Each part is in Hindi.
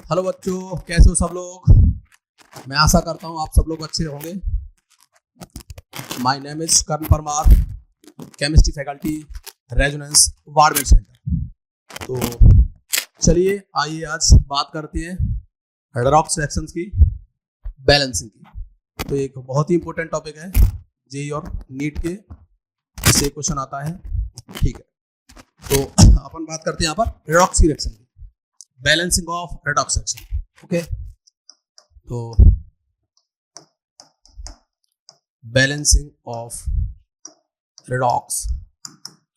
हेलो बच्चों, कैसे हो सब लोग। मैं आशा करता हूँ आप सब लोग अच्छे होंगे। My name is Karn Parmar, chemistry faculty, Resonance वार्डवेल सेंटर। तो चलिए आइए आज बात करते हैं रेडॉक्स रिएक्शंस की, बैलेंसिंग की। तो एक बहुत ही इंपॉर्टेंट टॉपिक है, जेईई और नीट के से क्वेश्चन आता है। ठीक है, तो अपन बात करते हैं यहाँ पर रेडॉक्स की रिएक्शन की, balancing of redox reaction. Okay, तो बैलेंसिंग ऑफ रेडॉक्स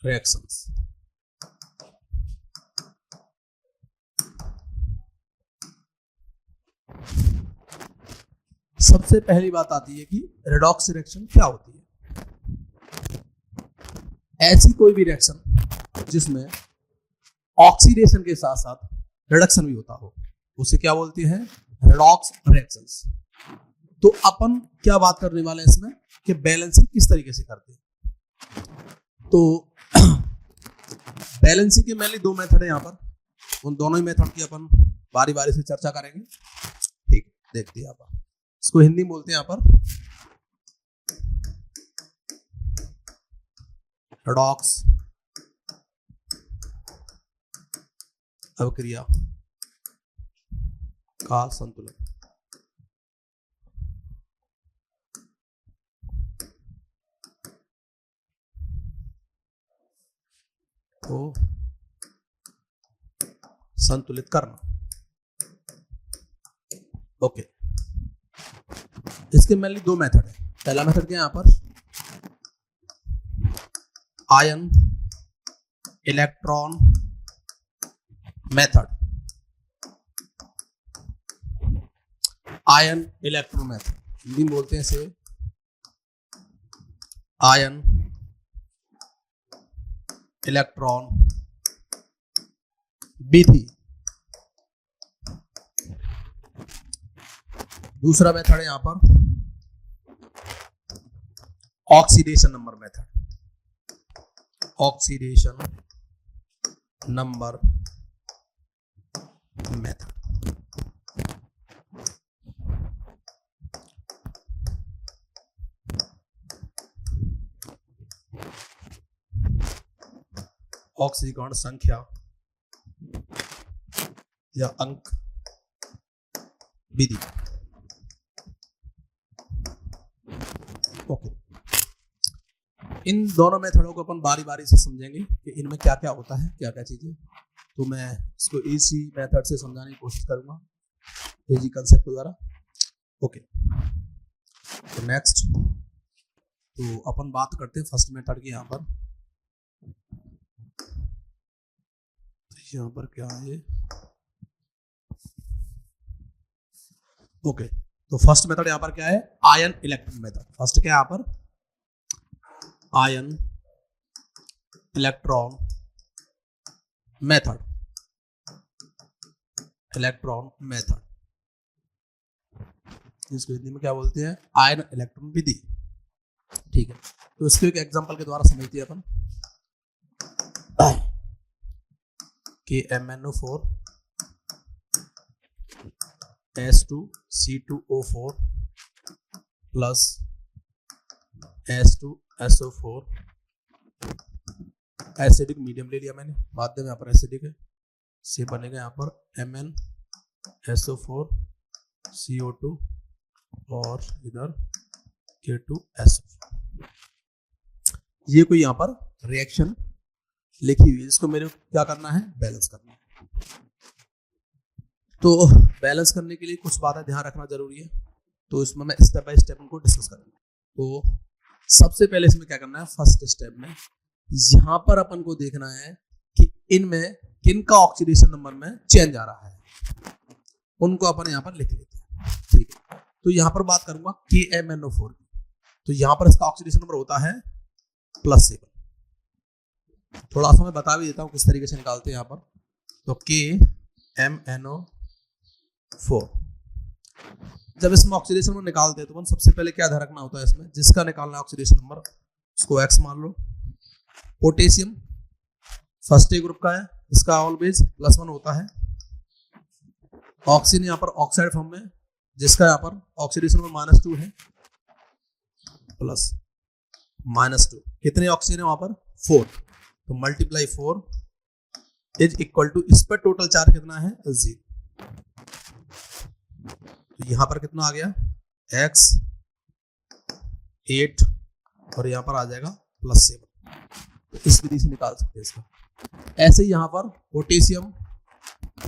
रिएक्शंस। सबसे पहली बात आती है कि रेडॉक्स रिएक्शन क्या होती है। ऐसी कोई भी रिएक्शन जिसमें ऑक्सीडेशन के साथ साथ रिडक्शन भी होता हो, उसे क्या बोलते हैं, रेडॉक्स रिएक्शंस। तो अपन क्या बात करने वाले हैं इसमें कि बैलेंसिंग किस तरीके से करते हैं। तो बैलेंसिंग के मेनली दो मेथड है यहाँ पर, उन दोनों ही मेथड की अपन बारी बारी से चर्चा करेंगे। ठीक, देखते हैं यहाँ पर, इसको हिंदी में बोलते हैं यहाँ पर रेडॉक्स अवक्रिया का संतुलन। को संतुलित करना। ओके, इसके मेनली दो मेथड है। पहला मेथड क्या है यहाँ पर, ion electron method. Ion electron method Hindi में बोलते हैं इसे आयन इलेक्ट्रॉन विधि। दूसरा मेथड है यहां पर oxidation number method. Oxidation number method. ऑक्सीकरण संख्या या अंक विधि। ओके, इन दोनों मेथडों को अपन बारी बारी से समझेंगे कि इनमें क्या क्या होता है, क्या क्या चीजें। तो मैं इसको इजी मेथड से समझाने की कोशिश करूंगा, इजी कंसेप्ट द्वारा। ओके, तो नेक्स्ट तो अपन बात करते हैं फर्स्ट मेथड की। यहाँ पर क्या है, ओके, तो फर्स्ट मेथड यहाँ पर क्या है, आयन इलेक्ट्रॉन मेथड। फर्स्ट क्या है यहाँ पर, ion electron method. Electron method इसको हिंदी में क्या बोलते हैं, आयन इलेक्ट्रॉन विधि। ठीक है, तो इसको एक एग्जांपल के द्वारा समझते हैं अपन। KMnO4 S2C2O4 plus S2SO4 acidic medium ले लिया मैंने, माध्यम यहाँ पर एसिडिक है, से बनेगा यहाँ पर MnSO4 CO2 और इधर K2SO4। ये कोई यहाँ पर रिएक्शन लिखी हुई है, जिसको मेरे क्या करना है, बैलेंस करना है। तो बैलेंस करने के लिए कुछ बातें ध्यान रखना जरूरी है, तो इसमें मैं स्टेप बाय स्टेप उनको डिस्कस करूंगा। तो सबसे पहले इसमें क्या करना है, फर्स्ट स्टेप में यहां पर अपन को देखना है कि इनमें किन का ऑक्सीडेशन नंबर में चेंज आ रहा है, उनको अपन यहां पर लिख लेते हैं। ठीक है, तो यहां पर बात करूंगा KMnO4 की। तो यहां पर इसका ऑक्सीडेशन नंबर होता है +7। थोड़ा सा मैं बता भी देता हूं किस तरीके से निकालते हैं यहाँ पर। तो KMnO4 जब इसमें ऑक्सीडेशन नंबर निकालते हैं तो अपन सबसे पहले क्या ध्यान रखना होता है, इसमें जिसका निकालना है ऑक्सीडेशन नंबर उसको X मान लो। पोटेशियम फर्स्ट ए ग्रुप का है, इसका ऑलवेज +1 होता है। ऑक्सीजन यहाँ पर ऑक्साइड फॉर्म में, जिसका यहाँ पर ऑक्सीडेशन नंबर -2 है, प्लस -2, कितने ऑक्सीजन है वहां पर 4, तो मल्टीप्लाई 4 इज इक्वल टू, इस पर टोटल चार्ज कितना है 0, तो यहां पर कितना आ गया x 8 और यहां पर आ जाएगा +7, तो इस विधि से निकाल सकते हैं इसका। ऐसे ही यहां पर पोटेशियम,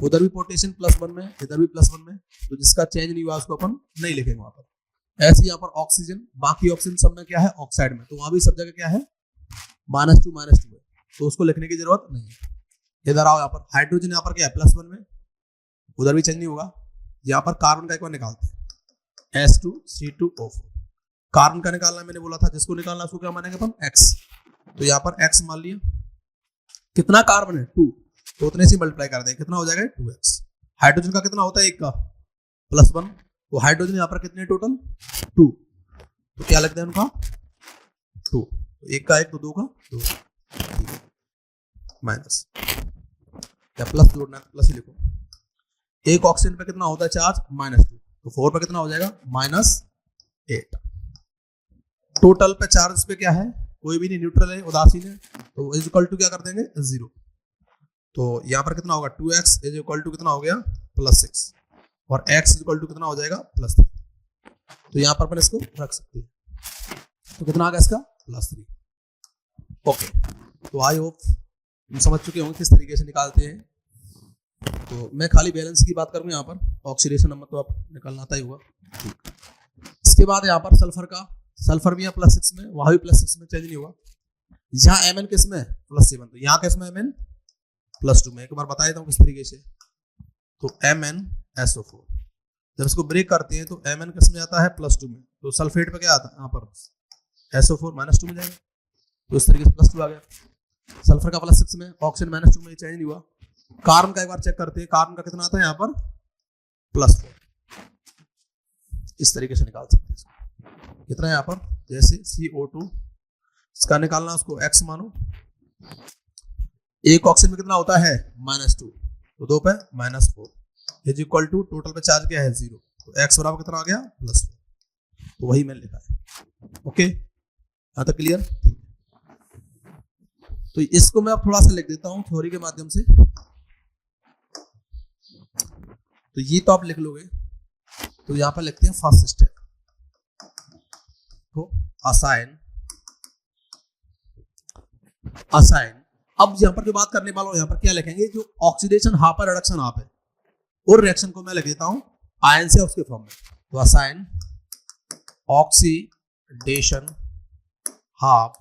उधर भी पोटेशियम +1 में, इधर भी +1 में, तो जिसका चेंज नहीं हुआ उसको अपन नहीं लिखेंगे वहां पर। ऐसे ही यहाँ पर ऑक्सीजन, बाकी ऑक्सीजन सब में क्या है ऑक्साइड में, तो वहां भी सब जगह क्या है -2 है, तो उसको लिखने की जरूरत नहीं है। इधर आओ, यहाँ पर हाइड्रोजन यहाँ पर क्या है +1 में, उधर भी चेंज नहीं होगा। यहाँ पर कार्बन का एक बार निकालते हैं, S2C2O4, कार्बन का निकालना मैंने बोला था, जिसको निकालना उसको क्या मानेंगे अपन x, तो यहाँ पर x मान लिया, कितना कार्बन है 2, तो उतने से मल्टीप्लाई कर दें, कितना हो जाएगा 2x। हाइड्रोजन का कितना होता है एक का +1, तो हाइड्रोजन यहाँ पर कितने टोटल 2, तो क्या लगता है उनका 2, तो एक का 1 तो 2 का 2, माइनस या प्लस जोड़ना है प्लस ही लिखो। एक ऑक्सीजन पे कितना होता है चार्ज -2, तो 4 पे कितना हो जाएगा -8। टोटल पे चार्ज पे क्या है, कोई भी नहीं, न्यूट्रल है, उदासीन है, तो इज इक्वल टू क्या कर देंगे 0, तो यहाँ पर कितना होगा 2x इज इक्वल टू कितना हो गया +6 और x इज इक्वल टू कितना हो जाएगा +3, तो यहाँ पर अपन इसको रख सकते हैं, तो कितना आ गया इसका +3। ओके, तो आई होप तुम समझ चुके होंगे किस तरीके से निकालते हैं। तो मैं खाली बैलेंस की बात करूंगा, यहाँ पर ऑक्सीडेशन नंबर तो आप निकालना आता ही होगा। इसके बाद यहाँ पर सल्फर का, सल्फर भी यहाँ +6 में, वहां भी +6 में, चेंज नहीं हुआ। यहाँ Mn किस में +7, तो यहाँ किस में Mn +2 में। एक बार बता देता हूँ किस तरीके से, तो MnSO4 जब इसको ब्रेक करते हैं तो Mn किस में आता है +2 में, तो सल्फेट पे क्या आता है यहाँ पर SO4 -2 में जाएगा, तो इस तरीके से +2 आ गया। सल्फर का +6 में, ऑक्सीजन -2 में, चेंज नहीं हुआ। कार्बन का एक बार चेक करते हैं, कार्बन का कितना आता है यहाँ पर +4, इस तरीके से निकाल सकते हैं। कितना है यहाँ पर, जैसे CO2 इसका निकालना, उसको x मानो, एक ऑक्सीजन में कितना होता है -2, तो 2 पे -4 इज इक्वल टू, टोटल पे चार्ज क्या है 0, तो x बराबर कितना आ गया +4, तो वही मैंने लिखा है। ओके, यहाँ तक क्लियर। तो इसको मैं अब थोड़ा सा लिख देता हूं थ्योरी के माध्यम से, तो ये तो आप लिख लोगे। तो यहां पर लिखते हैं फर्स्ट स्टेप, तो असाइन। अब यहां पर जो बात करने वाला हूं, यहां पर क्या लिखेंगे, जो ऑक्सीडेशन हाफ है, रिडक्शन हाफ है, और रिएक्शन को मैं लिख देता हूं आयन से उसके फॉर्म में। तो assign oxidation half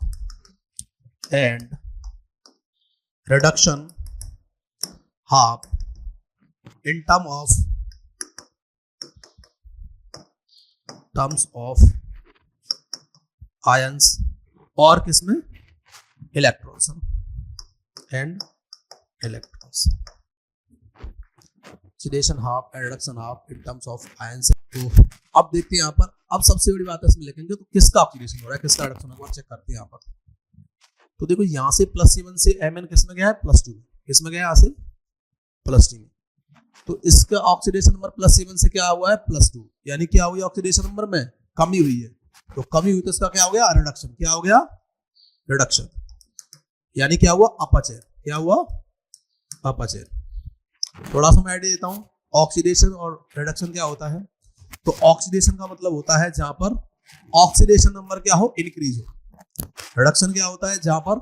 and reduction half in terms of ions और किसमें electrons and electrons. Oxidation half and reduction half in terms of ions. तो अब देखते हैं यहाँ पर, अब सबसे बड़ी बात है इसमें लिखेंगे तो किसका ऑक्सीडेशन हो रहा है, किसका रिडक्शन हो रहा है, चेक करते हैं यहाँ पर। तो देखो यहाँ से +7 से Mn किसमें गया है +2 में, किसमें गया यहाँ से +2 में, तो इसका ऑक्सीडेशन नंबर +7 से क्या हुआ है +2, यानी क्या हुई ऑक्सीडेशन नंबर में कमी हुई है। तो कमी हुई तो इसका क्या हो गया रिडक्शन, क्या हो गया रिडक्शन, यानी क्या हुआ अपचय, क्या हुआ अपचय। थोड़ा सा मैं आइडिया देता हूं, ऑक्सीडेशन और रिडक्शन क्या होता है। तो ऑक्सीडेशन का मतलब होता है जहां पर ऑक्सीडेशन नंबर क्या हो इंक्रीज हो, रिडक्शन क्या होता है जहां पर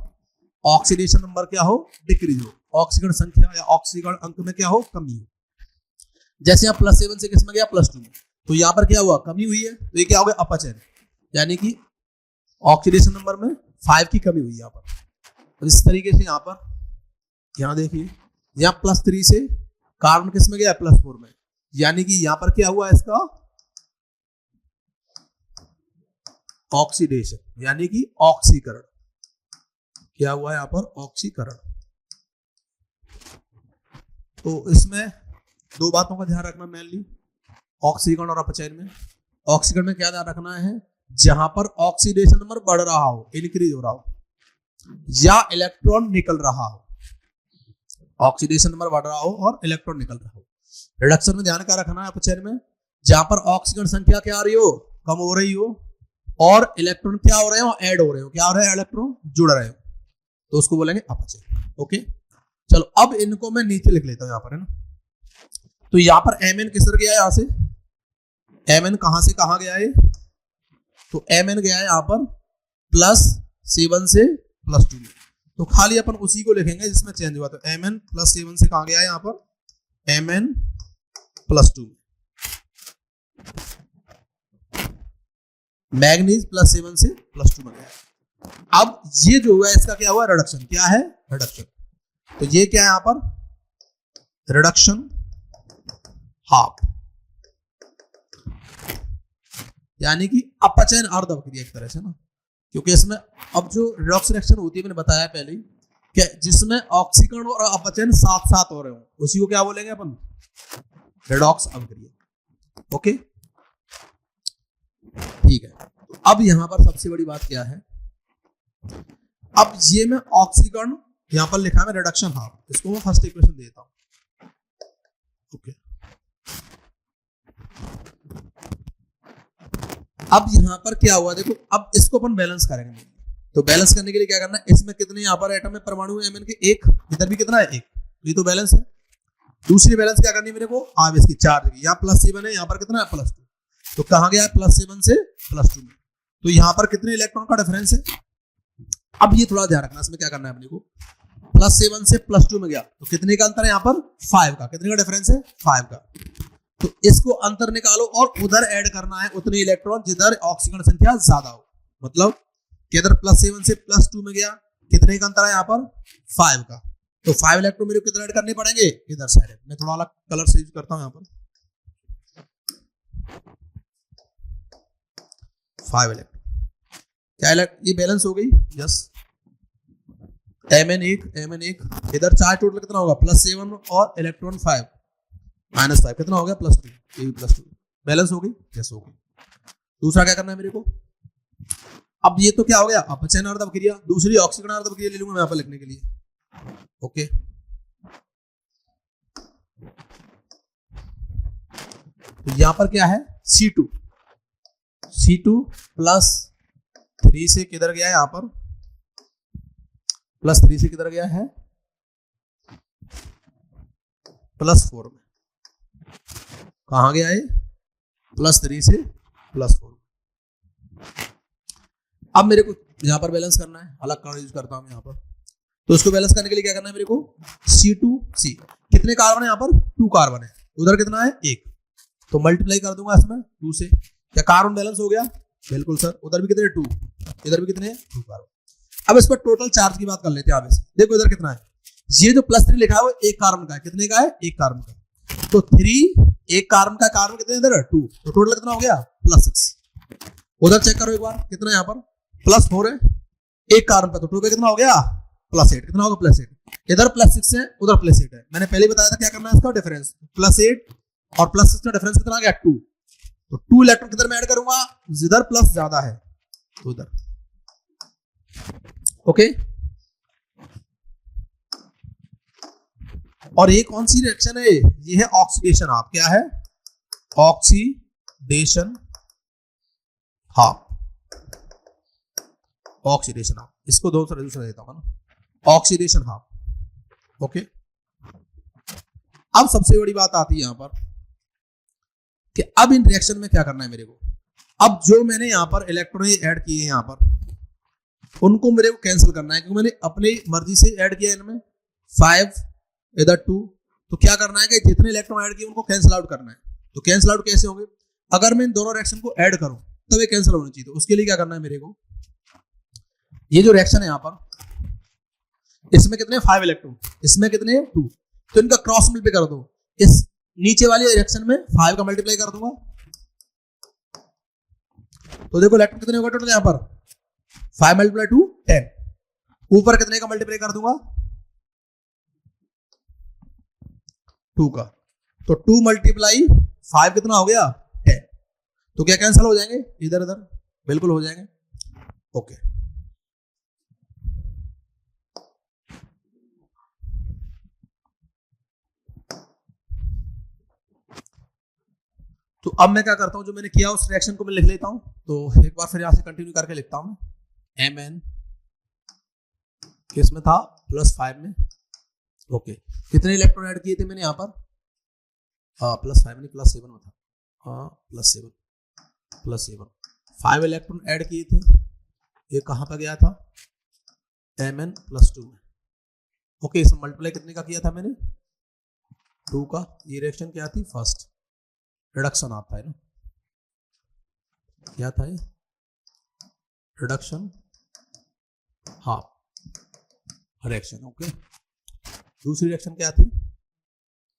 ऑक्सीडेशन नंबर क्या हो डिक्रीज हो, ऑक्सीकरण संख्या या ऑक्सीकरण अंक में क्या हो कमी हो। जैसे यहाँ +7 से किसमें गया +2 में, तो यहाँ पर क्या हुआ कमी हुई है, तो ये क्या हो गया अपचयन, यानी कि ऑक्सीडेशन नंबर में 5 की कमी हुई यहाँ पर। तो इस तरीके से यहाँ पर, यहाँ देखिए यहाँ +3 से कार्बन किसमें गया +4 में, यानी कि यहाँ पर क्या हुआ इसका ऑक्सीडेशन, यानी कि ऑक्सीकरण, क्या हुआ यहाँ पर ऑक्सीकरण। तो इसमें दो बातों का ध्यान रखना मेनली, ऑक्सीकरण और अपचयन में। ऑक्सीकरण में क्या ध्यान रखना है, जहां पर ऑक्सीडेशन नंबर बढ़ रहा हो, इंक्रीज हो रहा हो, या इलेक्ट्रॉन निकल रहा हो, ऑक्सीडेशन नंबर बढ़ रहा हो और इलेक्ट्रॉन निकल रहा हो। रिडक्शन में ध्यान क्या रखना है अपचयन में, जहां पर ऑक्सीजन संख्या क्या आ रही हो, कम हो रही हो, और इलेक्ट्रॉन क्या हो रहे हो, ऐड हो रहे हो, क्या हो रहे हैं, इलेक्ट्रॉन जुड़ रहे हो, तो उसको बोलेंगे अपचय। ओके, चलो अब इनको मैं नीचे लिख लेता हूं यहां पर, है ना। तो यहां पर Mn किसर गया है, यहां से Mn कहां से कहां गया है, तो Mn गया है यहां पर +7 से +2 में, तो खाली अपन उसी को लिखेंगे जिसमें चेंज हुआ। तो Mn +7 से कहां गया है, यहां पर Mn +2 में, मैग्नीज +7 से +2 में गया। अब ये जो हुआ इसका क्या हुआ, रिडक्शन, क्या है, रिडक्शन। तो ये क्या है यहां पर, रिडक्शन हाफ, यानी कि अपचयन अर्ध अवक्रिया एक तरह से ना, क्योंकि इसमें अब जो रिडॉक्स रिएक्शन होती है मैंने बताया पहले कि जिसमें ऑक्सीकरण और अपचयन साथ साथ हो रहे हो उसी को क्या बोलेंगे अपन, रिडॉक्स अवक्रिया। ओके, ठीक है। तो अब यहां पर सबसे बड़ी बात क्या है, अब ये मैं ऑक्सीकरण यहां पर लिखा है रिडक्शन हाफ, इसको मैं फर्स्ट इक्वेशन देता हूं। ओके, अब यहां पर क्या हुआ देखो, अब इसको अपन बैलेंस करेंगे। तो बैलेंस करने के लिए क्या करना है, इसमें कितने यहां पर एटम में परमाणु है Mn के, एक, इधर भी कितना है, एक, ये तो बैलेंस है। दूसरी बैलेंस क्या करनी है मेरे को, अब इसकी चार्ज की, यहाँ +7 है, यहाँ पर कितना है, +2, तो कहां गया है, +7 से +2 में, तो यहां पर कितने इलेक्ट्रॉन का डिफरेंस है। अब ये थोड़ा ध्यान रखना, इसमें क्या करना है अपने को, +7 से +2 में गया तो कितने का अंतर है, यहाँ पर 5 का, कितने का डिफरेंस है, 5 का, तो इसको अंतर निकालो और उधर ऐड करना है उतने इलेक्ट्रॉन जिधर ऑक्सीजन संख्या ज्यादा हो, मतलब कि इधर +7 से +2 में गया, कितने का अंतर है यहाँ पर, 5 का, तो 5 इलेक्ट्रॉन मेरे को किधर ऐड करने पड़ेंगे, इधर साइड। मैं थोड़ा अलग कलर से यूज करता हूं यहाँ पर, 5 इलेक्ट्रॉन, क्या ये बैलेंस हो गई, यस। Mn 1 इधर चार्ज टोटल कितना होगा, +7 और इलेक्ट्रॉन 5 -5, कितना हो गया, +2, ये भी +2, बैलेंस हो गई, यस हो गई। दूसरा क्या करना है मेरे को, अब ये तो क्या हो गया, अपचयन अर्ध अवक्रिया, दूसरी ऑक्सीकरण अर्ध अवक्रिया ले लूंगा मैं यहाँ पर लिखने के लिए। ओके, तो यहां पर क्या है, C2 +3 से किधर गया है, यहां पर +3 से किधर गया है, +4 में, कहां गया है, +3 से +4। अब मेरे को यहां पर बैलेंस करना है, अलग कलर यूज करता हूं यहां पर, तो इसको बैलेंस करने के लिए क्या करना है मेरे को, C2C, कितने कार्बन है यहाँ पर, 2 कार्बन है, उधर कितना है, 1, तो मल्टीप्लाई कर दूंगा इसमें 2 से, क्या कार्बन बैलेंस हो गया, बिल्कुल सर, उधर भी कितने 2, इधर भी कितने 2 कार्बन। अब इस पर टोटल चार्ज की बात कर लेते हैं, आप देखो इधर कितना है, ये जो +3 लिखा है वो 1 कार्बन का है, कितने का है, 1 कार्बन का, तो 3 1 कार्बन का, कार्बन कितने इधर 2, तो टोटल कितना हो गया, +6, उधर चेक करो एक बार, कितना है यहाँ पर, +4 है, 1 कार्बन का, तो टोटल कितना हो गया, +8, कितना होगा, +8, इधर +6 है, उधर +8 है, मैंने पहले बताया था क्या करना है इसका डिफरेंस, +8 और +6 का डिफरेंस कितना आ गया, 2, तो 2 इलेक्ट्रॉन किधर में ऐड करूंगा, जिधर प्लस ज्यादा है, तो उधर। ओके, और ये कौन सी रिएक्शन है, ये है ऑक्सीडेशन हाफ, क्या है, ऑक्सीडेशन हाफ, ऑक्सीडेशन हाफ, इसको दूसरा देता हूं ना, ऑक्सीडेशन हाफ। ओके, अब सबसे बड़ी बात आती है यहां पर कि अब इन रिएक्शन में क्या करना है मेरे को, अब जो मैंने यहां पर इलेक्ट्रॉन ऐड किए हैं यहां पर, उनको मेरे को कैंसिल करना है, क्योंकि मैंने अपनी मर्जी से ऐड किया इनमें 5 इधर 2, तो क्या करना है कि जितने इलेक्ट्रॉन ऐड किए उनको कैंसिल आउट करना है। तो कैंसिल आउट कैसे होंगे, अगर मैं इन दोनों रिएक्शन को ऐड करूं तब ये कैंसिल होनी चाहिए, तो उसके लिए क्या करना है मेरे को, ये जो रिएक्शन है यहां पर, इसमें कितने 5 इलेक्ट्रॉन, इसमें कितने 2, तो इनका क्रॉस मल्टीप्लाई कर दो, इस नीचे वाली रिएक्शन में 5 का मल्टीप्लाई कर दूंगा, तो देखो इलेक्ट्रॉन कितने होगा टोटल यहां पर, 5 × 2 10, ऊपर कितने का मल्टीप्लाई कर दूंगा, 2 का, तो 2 × 5 कितना हो गया 10, तो क्या कैंसिल हो जाएंगे इधर इधर, बिल्कुल हो जाएंगे। ओके, तो अब मैं क्या करता हूँ, जो मैंने किया उस रिएक्शन को मैं लिख लेता हूँ। तो एक बार फिर यहाँ से कंटिन्यू करके लिखता हूँ मैं, Mn किस में था, +5 में। ओके, कितने इलेक्ट्रॉन ऐड किए थे मैंने यहाँ पर, +5 नहीं +7 में था, +7 5 इलेक्ट्रॉन ऐड किए थे। ये कहाँ पर गया था, Mn+2 में। ओके, इसमें मल्टीप्लाई कितने का किया था मैंने, 2 का। ये रिएक्शन क्या थी, फर्स्ट रिडक्शन आता है ना, क्या था ये, रिडक्शन हाफ रिएक्शन। ओके, दूसरी रिएक्शन क्या थी,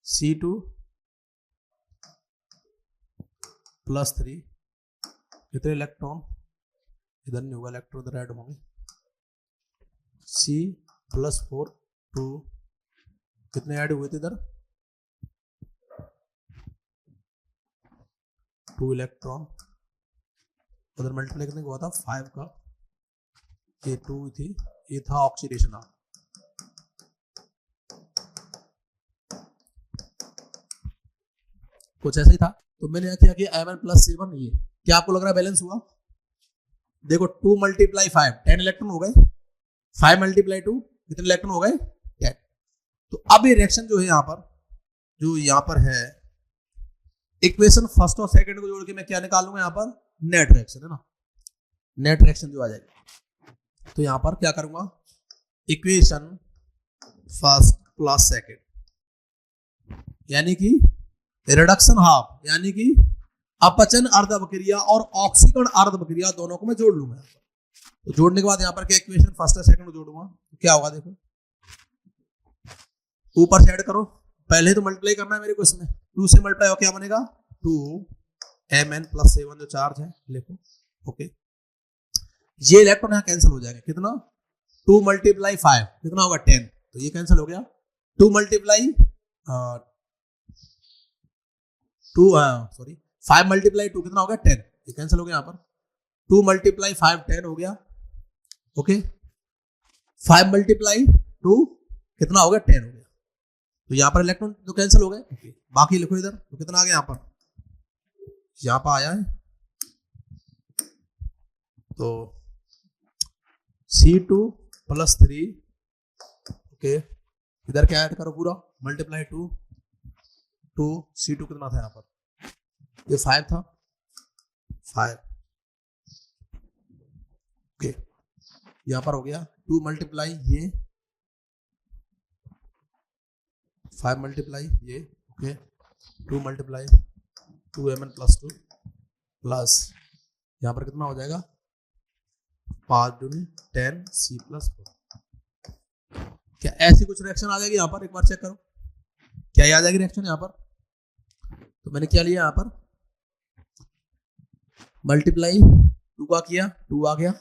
C2 +3, कितने इलेक्ट्रॉन, इधर नहीं होगा इलेक्ट्रॉन, इधर ऐड होंगे, C+4 2, कितने ऐड हुए थे इधर, 2 इलेक्ट्रॉन, उधर मल्टीप्लाई कितने हुआ था, 5 का, ये 2 थी, ये था ऑक्सीडेशन हाफ। कुछ ऐसा ही था। तो मैंने क्या किया, Mn+7, ये क्या आपको लग रहा है बैलेंस हुआ, देखो 2 × 5 10 इलेक्ट्रॉन हो गए, 5 × 2 कितने इलेक्ट्रॉन हो गए, 10। तो अब ये रिएक्शन जो है यहाँ पर, जो यहाँ पर है, इक्वेशन फर्स्ट और सेकंड को जोड़ के मैं क्या निकालूंगा यहाँ पर, नेट रिएक्शन है ना, नेट रिएक्शन जो आ जाएगी। तो यहाँ पर क्या करूंगा, इक्वेशन फर्स्ट प्लस सेकंड, यानी कि रिडक्शन हाफ, यानी कि अपचन अर्ध अपक्रिया और ऑक्सीकरण अर्ध अपक्रिया दोनों को मैं जोड़ लूंगा। तो जोड़ने के बाद यहाँ पर क्या इक्वेशन फर्स्ट और सेकंड को जोड़ूंगा, तो क्या होगा देखो, ऊपर से ऐड करो, पहले तो मल्टीप्लाई करना है मेरे को, इसमें 2 से मल्टीप्लाई हो क्या बनेगा, 2Mn+7 जो चार्ज है लिखो। ओके, ये इलेक्ट्रॉन यहाँ कैंसिल हो जाएगा, कितना, 2 × 5 कितना होगा, 10, तो ये कैंसिल हो गया। 2 × 5 × 2 कितना हो गया, 10, ये कैंसिल हो गया यहाँ पर। 2 × 5 10 हो गया। ओके, 5 × 2 कितना हो गया, 10 हो गया। तो यहाँ पर इलेक्ट्रॉन तो कैंसिल हो गए। बाकी लिखो इधर, तो कितना आ गया यहाँ पर आया है, तो C2 +3। ओके, इधर क्या ऐड करो पूरा, × 2 C2 कितना था यहाँ पर, ये 5 था, 5। ओके, यहाँ पर हो गया 2 × ये 5 × ये। ओके, 2 × 2Mn+2 प्लस यहाँ पर कितना हो जाएगा, 5 × 10 C+4। क्या ऐसी कुछ रिएक्शन आ जाएगी यहाँ पर, एक बार चेक करो क्या आ जाएगी रिएक्शन यहाँ पर। तो मैंने क्या लिया यहाँ पर, मल्टीप्लाई 2 का किया, 2 आ गया,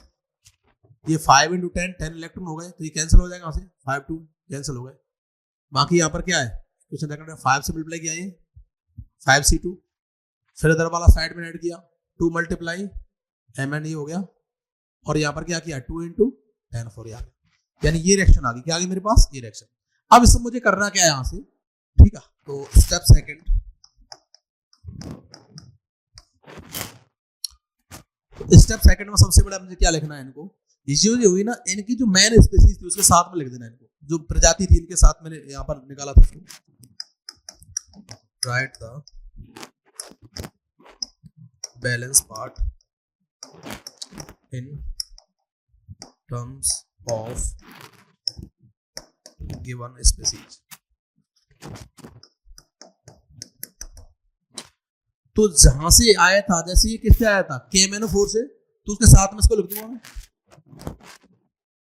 ये 5 × 10 10 इलेक्ट्रॉन हो गए, तो ये कैंसिल हो जाएगा, यहाँ से 5 2 कैंसिल हो गए। बाकी यहाँ पर क्या है, क्वेश्चन देखना है, 5 से मल्टीप्लाई किया, ये 5 C2, फिर इधर वाला साइड में ऐड किया, 2 × Mn ये हो गया, और यहाँ पर क्या किया, 2 × 10 4 आ गया, यानी ये रिएक्शन आ गई। क्या आ गई मेरे पास, ये रिएक्शन। अब इसमें मुझे करना क्या है यहाँ से, ठीक है। तो स्टेप सेकंड, स्टेप सेकंड में सबसे बड़ा मुझे क्या लिखना है, इनको जो हुई ना, इनकी जो मेन स्पीसीज थी उसके साथ में लिख देना, इनको जो प्रजाति थी इनके साथ मैंने यहाँ पर निकाला था। Right the balance part in terms of given species. तो जहां से आया था, जैसे ये किससे आया था, KMnO4 से, तो उसके साथ में इसको लिख दूंगा मैं।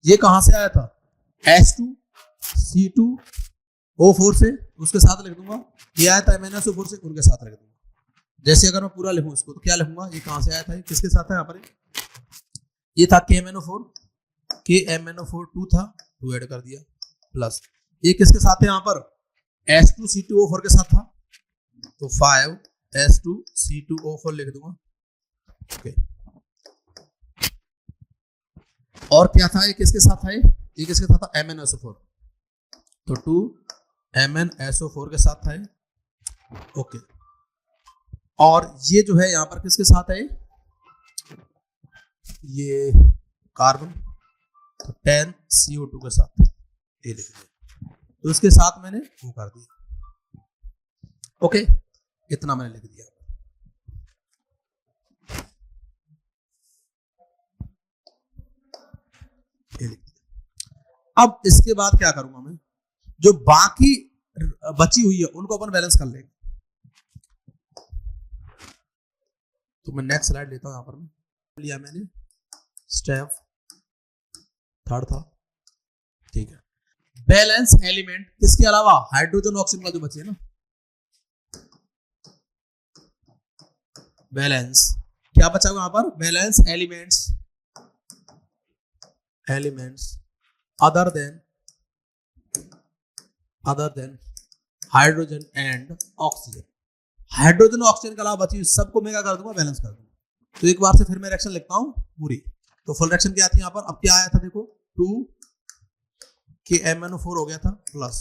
ये कहां से आया था, H2C2O4 से, उसके साथ लिख दूंगा। ये आया था MnSO4 से, उनके साथ लिख दूंगा। जैसे अगर मैं पूरा लिखूं इसको, तो क्या लिखूंगा, ये कहां से आया था, किसके साथ है यहाँ पर, ये था KMnO4, KMnO4 2 था, 2 ऐड कर दिया, प्लस ये किसके साथ है यहाँ पर, H2C2O4 के साथ था, तो 5H2C2O4 लिख दूंगा। ओके, और क्या था, ये किसके साथ था, ये किसके साथ था, MnSO4, तो 2 MnSO4 के साथ था। ओके, और ये जो है यहाँ पर किसके साथ है, ये कार्बन, तो 10 CO2 के साथ ये लिख दिया, तो इसके साथ मैंने वो कर दिया। ओके, इतना मैंने लिख दिया। ये लिख दिया। अब इसके बाद क्या करूंगा मैं, जो बाकी बची हुई है उनको अपन बैलेंस कर लेंगे। तो मैं नेक्स्ट स्लाइड लेता हूं, यहां पर मैं लिया मैंने स्टेप थर्ड था, ठीक है। बैलेंस एलिमेंट इसके अलावा हाइड्रोजन ऑक्सीजन का जो बचे ना, बैलेंस क्या बचा हुआ यहां पर, balance elements other than hydrogen and oxygen. Hydrogen oxygen के अलावा बची सबको मैं क्या कर दूंगा, बैलेंस कर दूंगा। तो एक बार से फिर मैं रिएक्शन लिखता हूं पूरी। तो फुल रिएक्शन क्या थी यहां पर, अब क्या आया था देखो, 2 KMnO4 हो गया था प्लस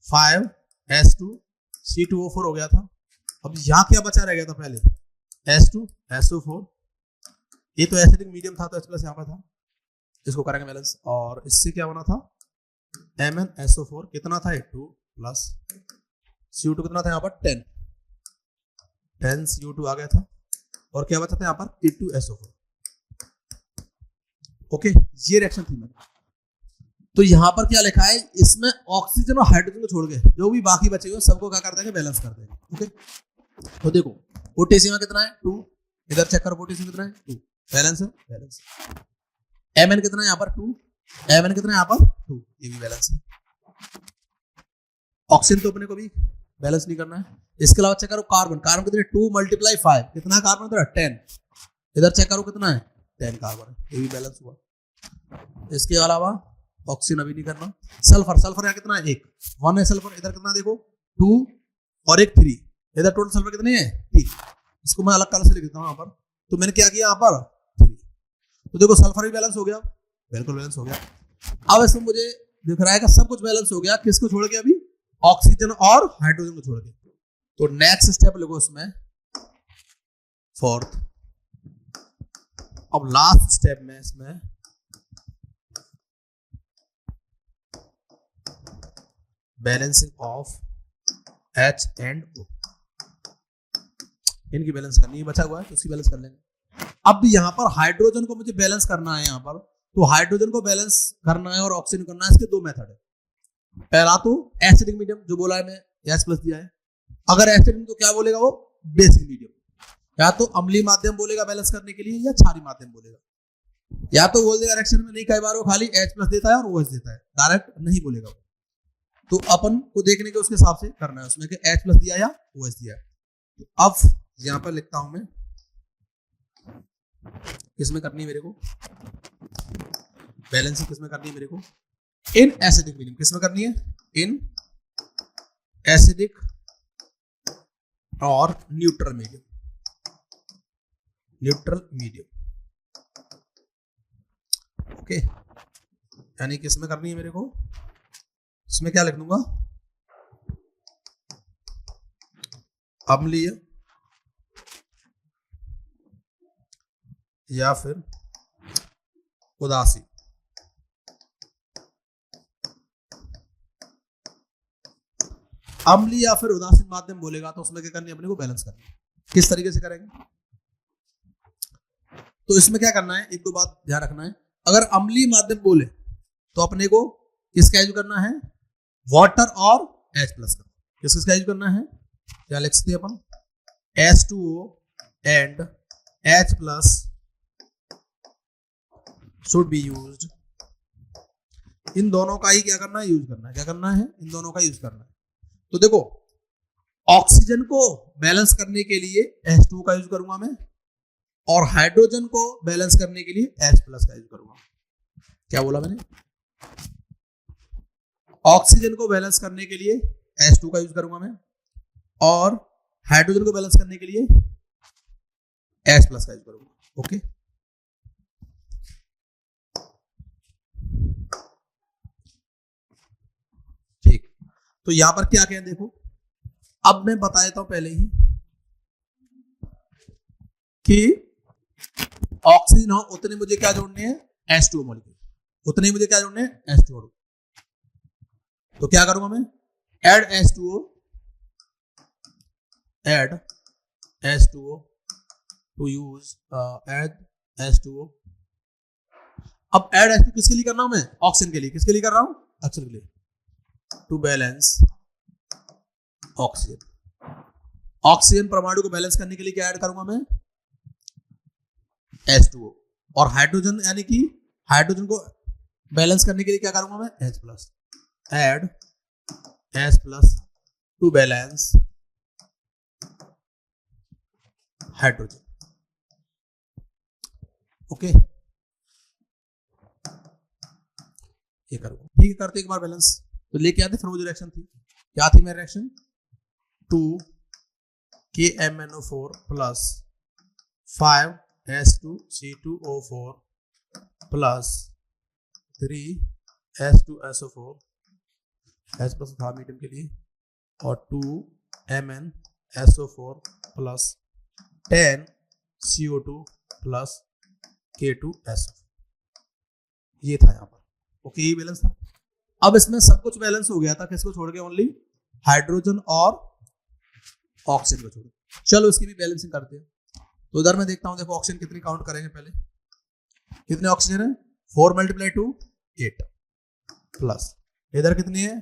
5 H2 C2O4 हो गया था। अब यहां क्या बचा रह गया था, पहले H2 SO4, ये तो एसिडिक मीडियम था तो H+ यहां पर था, इसको करेंगे बैलेंस। और इससे क्या बना था, MnSO4 कितना था 2 प्लस CO2 कितना था यहाँ पर 10 CO2 आ गया था, और क्या बचा था यहाँ पर K2SO4। ओके, ये रिएक्शन थी मेरी। तो यहाँ पर क्या लिखा है, इसमें ऑक्सीजन और हाइड्रोजन को छोड़ के जो भी बाकी बचे हुए सबको क्या कर देंगे, बैलेंस कर देंगे। ओके, तो देखो पोटेशियम कितना है 2, इधर चेक करो पोटेशियम कितना है 2, बैलेंस है, बैलेंस। Mn कितना है यहाँ पर 2, Mn कितना है यहाँ पर 2, ये भी बैलेंस है। ऑक्सीजन तो अपने को भी बैलेंस नहीं करना है। इसके अलावा चेक करो कार्बन, कार्बन कितने 2 × 5, कितना है कार्बन इधर 10, इधर चेक करो कितना है 10 कार्बन है, ये भी बैलेंस हुआ। इसके अलावा ऑक्सीजन अभी नहीं करना। सल्फर, सल्फर यहाँ कितना है 1 है सल्फर, इधर कितना देखो 2 और 1 3, इधर टोटल सल्फर कितने हैं 3। इसको मैं अलग कलर से लिख देता हूँ यहाँ पर। तो मैंने क्या किया यहाँ पर 3, तो देखो सल्फर भी बैलेंस हो गया, बिल्कुल बैलेंस हो गया। अब इसमें मुझे दिख रहा है कि सब कुछ बैलेंस हो गया, किसको छोड़ के, अभी ऑक्सीजन और हाइड्रोजन को छोड़ के। तो नेक्स्ट स्टेप लिखो इसमें 4th। अब लास्ट स्टेप में इसमें balancing of H and O, इनकी बैलेंस करनी है, बचा हुआ है तो उसकी बैलेंस कर लेंगे। अब यहाँ पर हाइड्रोजन को मुझे बैलेंस करना है, यहाँ पर तो हाइड्रोजन को बैलेंस करना है और ऑक्सीजन करना है, इसके 2 मेथड है। पहला तो एसिडिक मीडियम जो बोला है मैं, H+ दिया है। अगर एसिडिक तो क्या बोलेगा वो, बेसिक मीडियम, या तो अम्लीय माध्यम बोलेगा बैलेंस करने के लिए, या क्षारीय माध्यम बोलेगा, या तो बोल देगा रिएक्शन में नहीं, कई बार वो खाली H+ देता है और OH देता है, डायरेक्ट नहीं बोलेगा वो। तो अपन को देखने के उसके हिसाब से करना है उसमें कि H+ दिया या OH दिया। तो अब यहां पर लिखता हूं मैं, किसमें करनी है मेरे को बैलेंसिंग, किसमें करनी है मेरे को, इन एसिडिक मीडियम। किसमें करनी है, इन एसिडिक और न्यूट्रल मीडियम, ओके। यानी किसमें करनी है मेरे को, इसमें क्या लिख दूंगा, अम्लीय या फिर उदासीन। अम्लीय या फिर उदासीन माध्यम बोलेगा तो उसमें क्या करनी है, अपने को बैलेंस करनी है। किस तरीके से करेंगे, तो इसमें क्या करना है, एक दो बात ध्यान रखना है। अगर अम्लीय माध्यम बोले तो अपने को किसका यूज करना है, वाटर और H+ का। किसका यूज करना है, क्या लिख सकते हैं अपन, H2O and H+ should be used. इन दोनों का ही क्या करना है, यूज करना है। क्या करना है, इन दोनों का यूज करना है। तो देखो ऑक्सीजन को बैलेंस करने के लिए H2O का यूज करूंगा मैं, और हाइड्रोजन को बैलेंस करने के लिए H+ का यूज करूंगा। क्या बोला मैंने, ऑक्सीजन को बैलेंस करने के लिए H2 का यूज करूंगा मैं, और हाइड्रोजन को बैलेंस करने के लिए H+ का यूज करूंगा। ओके, ठीक। तो यहां पर क्या कहें देखो, अब मैं बता देता हूं पहले ही, कि ऑक्सीजन हो उतने मुझे क्या जोड़ने हैं, H2O मॉलिक्यूल, उतने मुझे क्या जोड़ने हैं, H2O। तो क्या करूंगा मैं, add H2O to use add H2O। अब add H2 किसके लिए कर रहा हूं मैं, ऑक्सीजन के लिए। किसके लिए कर रहा हूं, ऑक्सीजन के लिए, टू बैलेंस ऑक्सीजन। ऑक्सीजन परमाणु को बैलेंस करने के लिए क्या ऐड करूंगा मैं, H2O। और हाइड्रोजन यानी कि हाइड्रोजन को बैलेंस करने के लिए क्या करूंगा मैं, H plus, add H plus two balance hydrogen. Okay, ये करूंगा, ठीक है, करते एक बार बैलेंस। तो लेके आते, फिर वो जो रिएक्शन थी, क्या थी मेरी reaction, 2KMnO4 plus 5H2C2O4 plus 3H2SO4, H plus था मीडियम के लिए, और 2MnSO4 plus 10CO2 plus K2SO4। ये था यहाँ पर। ओके, ये बैलेंस था। अब इसमें सब कुछ बैलेंस हो गया था, किसको छोड़ के, ओनली हाइड्रोजन और ऑक्सीजन को छोड़। चलो इसकी भी बैलेंसिंग करते हैं। तो उधर मैं देखता हूं, देखो ऑक्सीजन कितनी काउंट करेंगे पहले, कितने ऑक्सीजन है, 4 × 2 8 प्लस, इधर कितनी है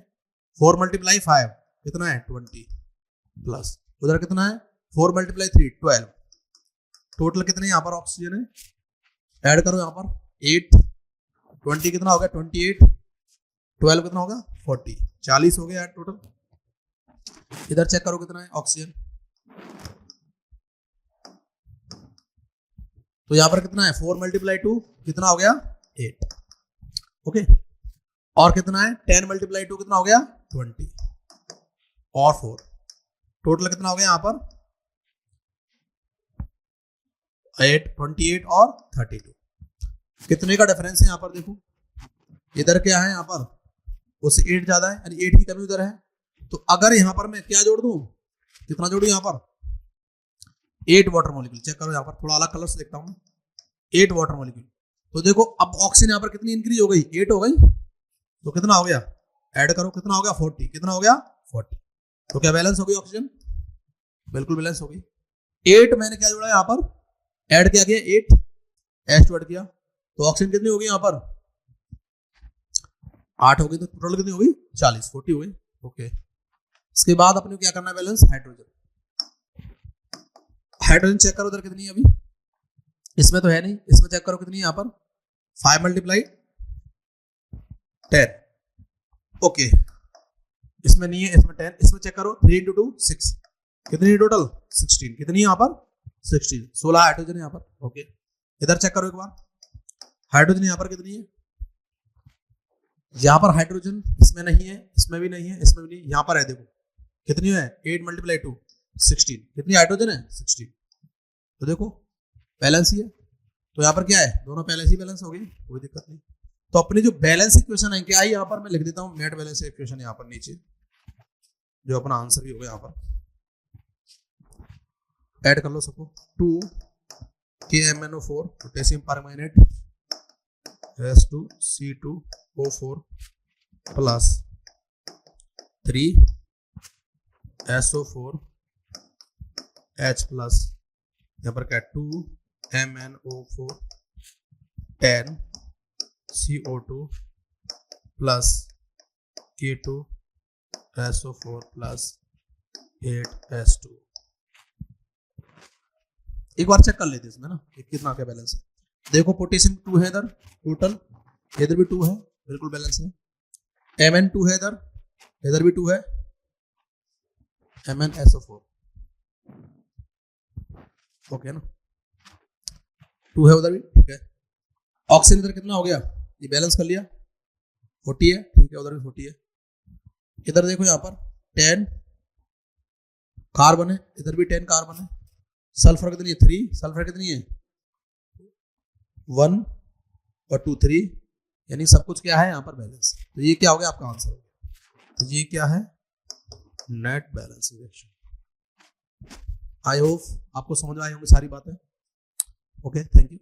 4 × 5 कितना है 20 प्लस, उधर कितना है 4 × 3 12। टोटल कितने यहाँ पर ऑक्सीजन है, ऐड करो यहाँ पर 8, 20 कितना हो गया 28, 12 कितना होगा 40, 40 हो गया टोटल। इधर चेक करो कितना है ऑक्सीजन, तो यहां पर कितना है 4 × 2 कितना हो गया 8। ओके, और कितना है 10 × 2 कितना हो गया 20 और 4, टोटल कितना हो गया यहां पर 8, 28 और 32। कितने का डिफरेंस है यहाँ पर, देखो इधर क्या है, यहाँ पर उससे 8 ज्यादा है, यानी 8 की कमी उधर है। तो अगर यहाँ पर मैं क्या जोड़ दूं, कितना जोड़ू यहाँ पर 8 वाटर मॉलिक्यूल। चेक करो यहाँ पर, थोड़ा अलग कलर से लिखता हूँ, 8 वाटर मॉलिक्यूल। तो देखो अब ऑक्सीजन यहाँ पर कितनी इंक्रीज हो गई, 8 हो गई, तो कितना हो गया, ऐड करो कितना हो गया 40, कितना हो गया 40। तो क्या बैलेंस हो गई ऑक्सीजन, बिल्कुल बैलेंस हो गई। 8 मैंने क्या जोड़ा यहाँ पर, ऐड क्या किया 8, H2 ऐड किया, तो ऑक्सीजन कितनी हो गई यहाँ पर 8 हो गई, तो टोटल कितनी हो गई 40, 40 हो गई। ओके, इसके बाद अपने क्या करना है बैलेंस, हाइड्रोजन। हाइड्रोजन चेक करो उधर कितनी है, अभी इसमें तो है नहीं, इसमें चेक करो कितनी है यहाँ पर 5 × 10। ओके, इसमें नहीं है, इसमें 10, इसमें चेक करो 3 × 2 6, कितनी टोटल 16, कितनी यहाँ पर 16, 16 हाइड्रोजन यहाँ पर। ओके, इधर चेक करो एक बार, हाइड्रोजन यहाँ पर कितनी है, यहाँ पर हाइड्रोजन इसमें नहीं है, इसमें भी नहीं है, इसमें भी नहीं, यहाँ पर है, देखो कितनी है 8 × 2 16, कितनी हाइड्रोजन है 16। तो देखो बैलेंस ही है, तो यहाँ पर क्या है, दोनों पहले से बैलेंस हो गई, कोई दिक्कत नहीं। तो अपनी जो बैलेंस इक्वेशन है क्या है, यहाँ पर मैं लिख देता हूँ नेट बैलेंस इक्वेशन यहाँ पर नीचे, जो अपना आंसर भी होगा यहाँ पर, ऐड कर लो सबको। 2KMnO4 potassium permanganate H2C2O4 plus 3SO4 H plus, यहाँ पर क्या 2MnO4 10CO2 plus K2SO4 plus 8H2। एक बार चेक कर लेते हैं इसमें ना कितना क्या बैलेंस है। देखो पोटेशियम 2 है इधर टोटल, इधर भी 2 है, बिल्कुल बैलेंस है। Mn2 है इधर भी 2 है, MnSO4 ओके ना, 2 है उधर भी, ठीक है। ऑक्सीजन इधर कितना हो गया, ये बैलेंस कर लिया 40 है, ठीक है, उधर भी 40 है। इधर देखो यहाँ पर 10 कार्बन है, इधर भी 10 कार्बन है। सल्फर कितनी है 3, सल्फर कितनी है 1 और 2 3, यानी सब कुछ क्या है यहाँ पर बैलेंस। तो ये क्या हो गया आपका आंसर हो गया। तो ये क्या है net balance reaction. I hope आपको समझ में आई होंगी सारी बातें। Okay, thank you.